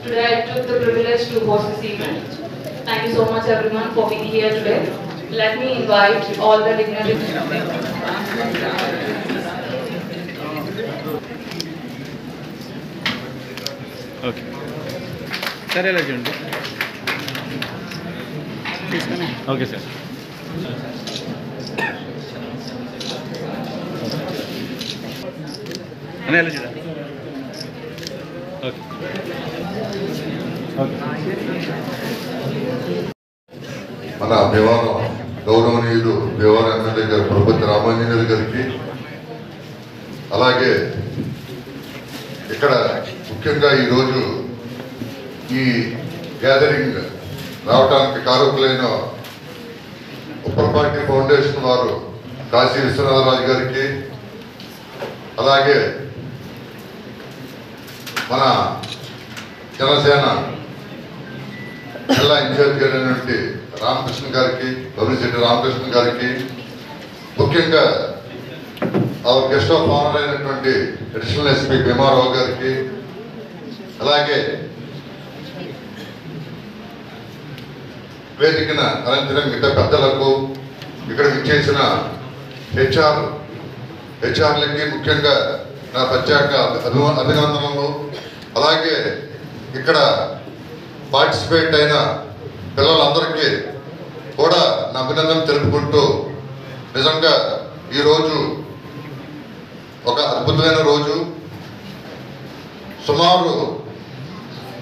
Today I took the privilege to host this event. Thank you so much everyone for being here today. Let me invite all the dignitaries. Okay. Sir, ఎలా చేయండి. Okay, sir. అనే ఎలా చేయండి. Okay. మన భీమవరం గౌరవనీయులు Bhimavaram MLA గారు ప్రభుత్వ రామాంజనేయులు గారికి, అలాగే ఇక్కడ ముఖ్యంగా ఈరోజు ఈ గ్యాదరింగ్ రావడానికి కారకులైన ఉప్పరపాటి ఫౌండేషన్ వారు కాశీ విశ్వనాథరాజు గారికి, అలాగే మన జనసేన జిల్లా ఇన్ఛార్జ్ గారైనటువంటి రామకృష్ణ గారికి, బబిశెట్టి రామకృష్ణ గారికి, ముఖ్యంగా అవర్ గెస్ట్ ఆఫ్ ఆనర్ అయినటువంటి అడిషనల్ ఎస్పీ భీమారావు గారికి, అలాగే వేదికన అనంతరం మిగతా పెద్దలకు, ఇక్కడ విచ్చేసిన హెచ్ఆర్లకి ముఖ్యంగా నా ప్రత్యేక అభినందనలు. అలాగే ఇక్కడ పార్టిసిపేట్ అయిన పిల్లలందరికీ కూడా నా అభినందనలు తెలుపుకుంటూ, నిజంగా ఈరోజు ఒక అద్భుతమైన రోజు. సుమారు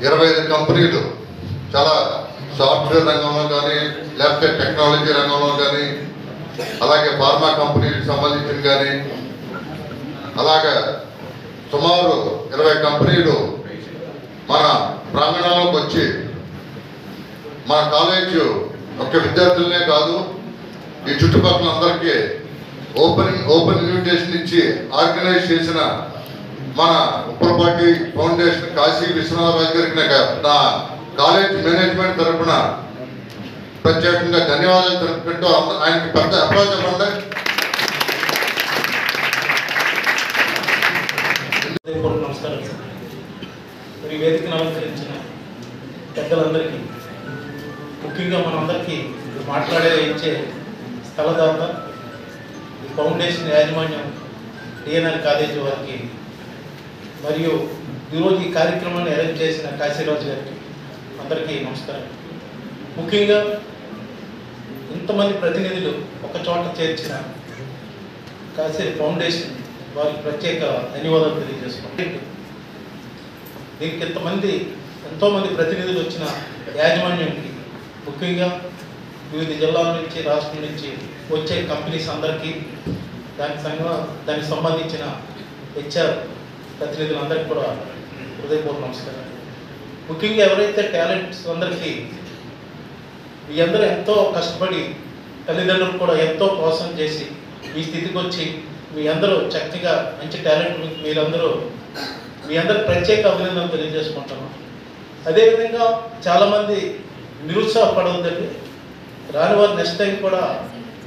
25 కంపెనీలు, చాలా సాఫ్ట్వేర్ రంగంలో కానీ, లేకపోతే టెక్నాలజీ రంగంలో కానీ, అలాగే ఫార్మా కంపెనీలకు సంబంధించిన కానీ, అలాగే సుమారు 20 కంపెనీలు మన ప్రాంగణంలోకి వచ్చి మన కాలేజ్ ఒక్క విద్యార్థులనే కాదు, ఈ చుట్టుపక్కల అందరికీ ఓపెన్ ఇన్విటేషన్ ఇచ్చి ఆర్గనైజ్ చేసిన మన ఉప్పరపాటి ఫౌండేషన్ కాశీ విశ్వనాథరాజు గారికి నా కాలేజ్ మేనేజ్మెంట్ తరఫున ప్రత్యేకంగా ధన్యవాదాలు తెలుపుకుంటూ ఆయనకి పెద్ద అప్రోచ్ చెప్పండి. నమస్కారం సార్. మరి వేదికను అలంకరించిన పెద్దలందరికీ, ముఖ్యంగా మనందరికీ మాట్లాడే ఇచ్చే స్థలదాత ఈ ఫౌండేషన్ యాజమాన్యం డిఎన్ఆర్ కాలేజీ వారికి, మరియు ఈరోజు ఈ కార్యక్రమాన్ని అరేంజ్ చేసిన కాశీరాజు గారికి అందరికీ నమస్కారం. ముఖ్యంగా ఇంతమంది ప్రతినిధులు ఒక చోట చేర్చిన కాశీ ఫౌండేషన్ వారికి ప్రత్యేక ధన్యవాదాలు తెలియజేసుకుంటాం. దీనికి ఎంతోమంది ప్రతినిధులు వచ్చిన యాజమాన్యంకి, ముఖ్యంగా వివిధ జిల్లాల నుంచి, రాష్ట్రం నుంచి వచ్చే కంపెనీస్ అందరికీ, దానికి సంబంధించిన హెచ్ఆర్ ప్రతినిధులందరికీ కూడా హృదయపూర్వక నమస్కారం. ముఖ్యంగా ఎవరైతే టాలెంట్స్ అందరికీ మీ అందరూ ఎంతో కష్టపడి, తల్లిదండ్రులు కూడా ఎంతో ప్రోత్సాహం చేసి ఈ స్థితికి వచ్చి మీ అందరూ చక్కగా మంచి టాలెంట్ మీ అందరికి ప్రత్యేక అభినందనలు తెలియజేసుకుంటాను. అదేవిధంగా చాలామంది నిరుత్సాహపడవద్దండి, రాని వారు నెక్స్ట్ టైం కూడా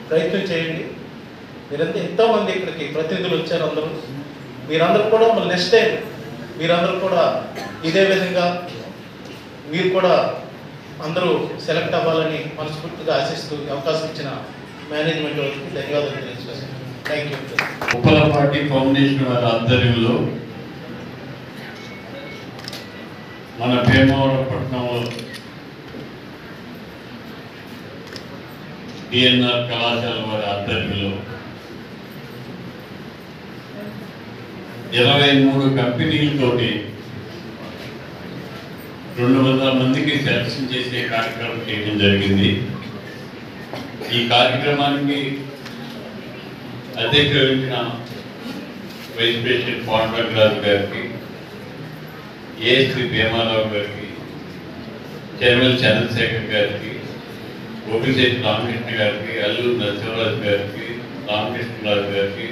ప్రయత్నం చేయండి. మీరంతా ఎంతోమంది ఇక్కడికి ప్రతినిధులు వచ్చారు, అందరూ మీరందరూ కూడా మళ్ళీ నెక్స్ట్ టైం మీరందరూ కూడా ఇదే విధంగా మీరు కూడా అందరూ సెలెక్ట్ అవ్వాలని మనస్ఫూర్తిగా ఆశిస్తూ అవకాశం ఇచ్చిన మేనేజ్మెంట్ వారికి ధన్యవాదాలు తెలియజేస్తాను. Thank you. ఉప్పలపాటి ఫౌండేషన్ వారి ఆధ్వర్యంలో మన భీమవరం పట్టణంలో డిఎన్ఆర్ కళాశాల వారి ఆధ్వర్యంలో 23 కంపెనీలతోటి 200 మందికి సెలక్షన్ చేసే కార్యక్రమం చేయడం జరిగింది. ఈ కార్యక్రమానికి అధ్యక్ష వహించిన వైస్ ప్రెసిడెంట్ పాండురంగరాజు గారికి, ఏఎస్పీ భీమారావు గారికి, చైర్మన్ చంద్రశేఖర్ గారికి, గోపిశెట్టి రామకృష్ణ గారికి, అల్లూరు నరసింహరాజు గారికి, రామకృష్ణరాజు గారికి,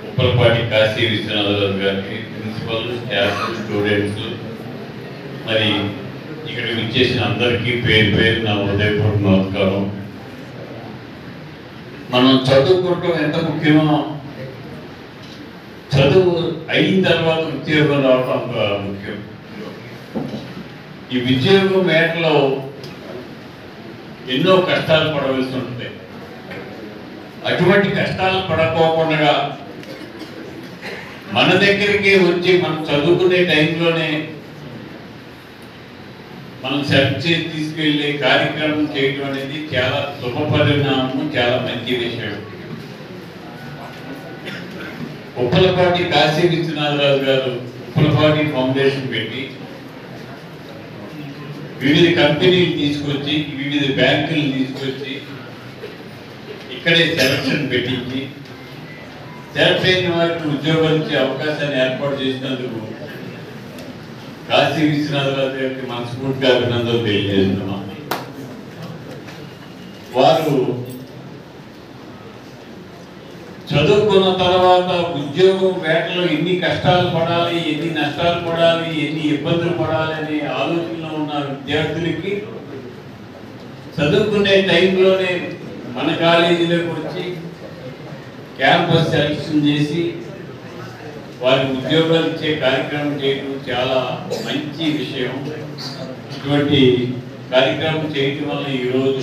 ఉప్పలపాటి కాశీ విశ్వనాథరాజు గారికి, ప్రిన్సిపల్, స్టాఫ్, స్టూడెంట్స్, మరి ఇక్కడికి విచ్చేసిన అందరికీ పేరు పేరు నా హృదయపూర్వక నమస్కారం. మనం చదువుకోవటం ఎంత ముఖ్యమో చదువు అయిన తర్వాత ఉద్యోగం రావటం అంత ముఖ్యం. ఈ ఉద్యోగం మేటలో ఎన్నో కష్టాలు పడవలసి ఉంటుంది. అటువంటి కష్టాలు పడకోకుండా మన దగ్గరికి వచ్చి మనం చదువుకునే టైంలోనే మనం సెలెక్ట్ చేసి తీసుకెళ్లే కార్యక్రమం చేయడం అనేది చాలా శుభ పరిణామం, చాలా మంచి విషయం. ఉప్పలపాటి కాశీ విశ్వనాథరాజు గారు ఉప్పలపాటి ఫౌండేషన్ పెట్టి వివిధ కంపెనీలు తీసుకొచ్చి, వివిధ బ్యాంకులు తీసుకొచ్చి ఇక్కడే సెలక్షన్ పెట్టించి సెలెక్ట్ అయిన వారికి ఉద్యోగాలు ఇచ్చే అవకాశాన్ని ఏర్పాటు చేసినందుకు కాశీ విశ్వనాథరాజు గారికి మనస్ఫూర్తిగా అభినందనలు తెలియజేస్తున్నాం. వారు చదువుకున్న తర్వాత ఉద్యోగం వేటలో ఎన్ని కష్టాలు పడాలి, ఎన్ని నష్టాలు పడాలి, ఎన్ని ఇబ్బందులు పడాలి అనే ఆలోచనలో ఉన్న విద్యార్థులకి చదువుకునే టైంలోనే మన కాలేజీలోకి వచ్చి క్యాంపస్ సెలక్షన్ చేసి వారికి ఉద్యోగాలు ఇచ్చే కార్యక్రమం చేయడం చాలా మంచి విషయం. ఇటువంటి కార్యక్రమం చేయటం వల్ల ఈరోజు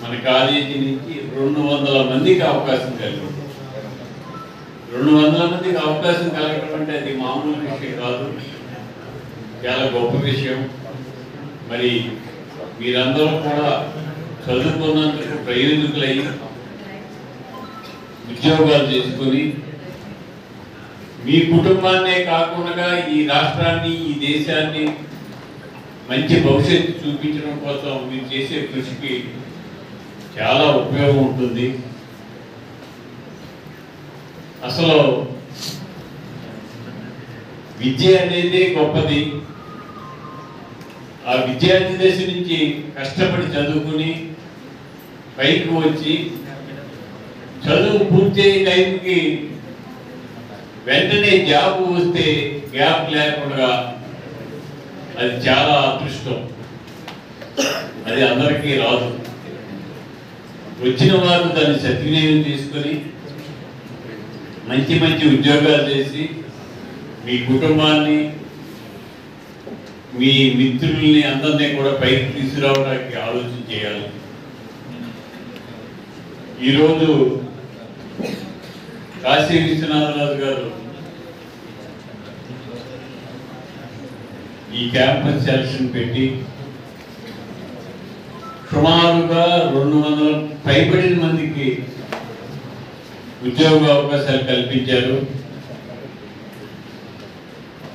మన కాలేజీ నుంచి 200 మందికి అవకాశం కలిగింది. 200 మందికి అవకాశం కలగడం అంటే అది మామూలు విషయం కాదు, చాలా గొప్ప విషయం. మరి మీరందరూ కూడా చదువుకున్నందుకు ప్రయోజకులై ఉద్యోగాలు చేసుకొని మీ కుటుంబాన్నే కాకుండా ఈ రాష్ట్రాన్ని, ఈ దేశాన్ని మంచి భవిష్యత్తు చూపించడం కోసం మీరు చేసే కృషికి చాలా ఉపయోగం ఉంటుంది. అసలు విద్య అనేది గొప్పది. ఆ విద్యార్థి దశ నుంచి కష్టపడి చదువుకుని పైకి వచ్చి చదువు పూర్తి అయ్యే టైంకి వెంటనే జాబ్ వస్తే గ్యాప్ లేకుండా అది చాలా అదృష్టం. అది అందరికీ రాదు. వచ్చిన వారు దాన్ని సద్వినియోగం తీసుకొని మంచి మంచి ఉద్యోగాలు చేసి మీ కుటుంబాన్ని, మీ మిత్రుల్ని అందరినీ కూడా పైకి తీసుకురావడానికి ఆలోచన చేయాలి. ఈరోజు కాశీ విశ్వనాథరాజు గారు ఈ క్యాంపస్ సెలక్షన్ పెట్టి సుమారుగా 200 పైబడిన మందికి ఉద్యోగ అవకాశాలు కల్పించారు.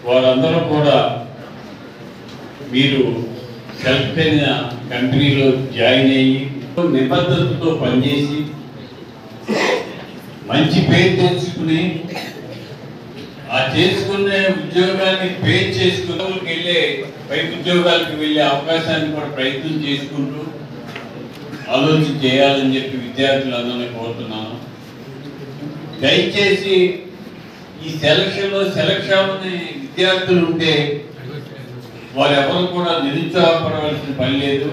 వారందరూ కూడా మీరు సెలెక్ట్ అయిన కంపెనీలో జాయిన్ అయ్యి నిబద్ధతతో పనిచేసి మంచి పేరు తెచ్చుకుని ఆ చేసుకునే ఉద్యోగాన్ని పేరు చేసుకుని వెళ్ళే పై ఉద్యోగాలకు వెళ్ళే అవకాశాన్ని కూడా ప్రయత్నం చేసుకుంటూ ఆలోచన చేయాలని చెప్పి విద్యార్థులందరినీ కోరుతున్నాను. దయచేసి ఈ సెలక్షన్లో సెలక్షన్ విద్యార్థులు ఉంటే వారెవరు కూడా నిరుత్సాహపడవలసిన పని లేదు.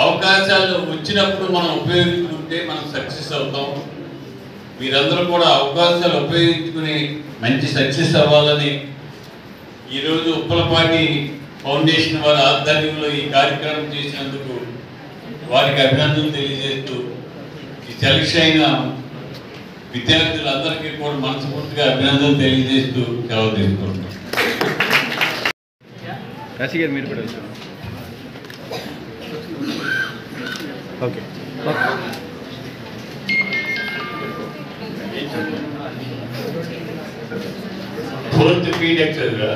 అవకాశాలు వచ్చినప్పుడు మనం ఉపయోగించుకుంటే మనం సక్సెస్ అవుతాం. మీరందరూ కూడా అవకాశాలు ఉపయోగించుకుని మంచి సక్సెస్ అవ్వాలని ఈరోజు ఉప్పలపాటి ఫౌండేషన్ వారి ఆధ్వర్యంలో ఈ కార్యక్రమం చేసినందుకు వారికి అభినందనలు తెలియజేస్తూ ఈ సెలెక్షన్ అయిన విద్యార్థులందరికీ కూడా మనస్ఫూర్తిగా అభినందనలు తెలియజేస్తూ సెలవు తీసుకుంటున్నాం. కాశీ గారు మీరు కూడా వెళ్తున్నారు. ఓకే 4th పీరియడ్ చదివా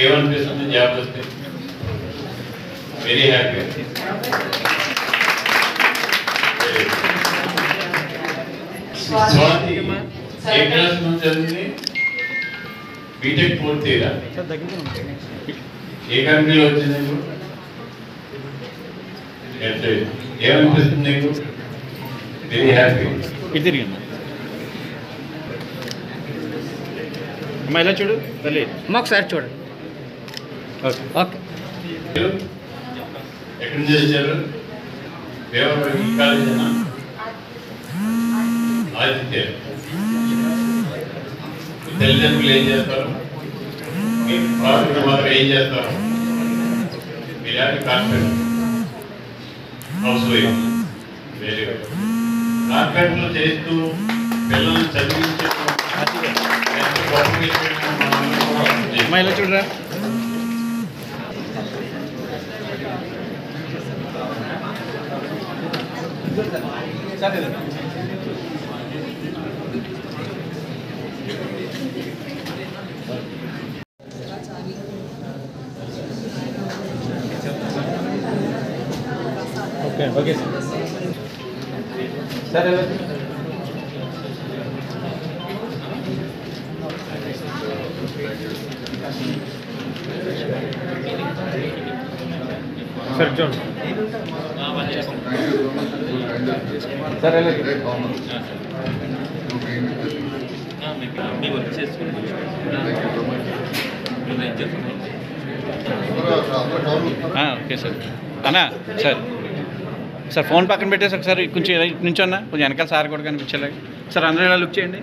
ఏమనిపిస్తుంది జాబ్ వస్తే? Very happy. స్వాతి ఏ క్లాస్ నుంచి చదివింది? BTech 4th year. ఏ కంపెనీలో వచ్చింది నీకు? ఏమనిపిస్తుంది నీకు? Very happy. ఇది తిరిగి అమ్మా ఇలా చూడు తల్లి అమ్మ ఒకసారి చూడండి. Okay okay. ఎక్కడి నుంచి వచ్చారు? కాలేజేనా? ఆదిత్య. తల్లిదండ్రులు ఏం చేస్తారు? మీ ఫాదర్ మాత్రం ఏం చేస్తారు? మీలాంటి corporate housewife. Very good. కార్పొరేట్లో చేస్తూ పిల్లల్ని చదివించడం అమ్మా ఇలా చూడరా. ఓకే ఓకే సరే సరే చూడండి సరే ఓకే సార్ అన్నా సార్ సార్ ఫోన్ పక్కన పెట్టేసి ఒకసారి కొంచెం నుంచోన్నా కొంచెం వెనకాల సార్ కూడా కనిపించేలాగా. సార్ అందరూ ఇలా లుక్ చేయండి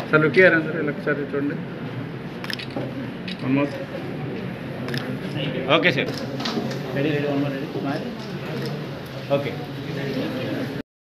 సార్. లుక్ చేయారు అందరూ ఇలా ఒకసారి చూడండి. Okay sir. Ready ready ready okay.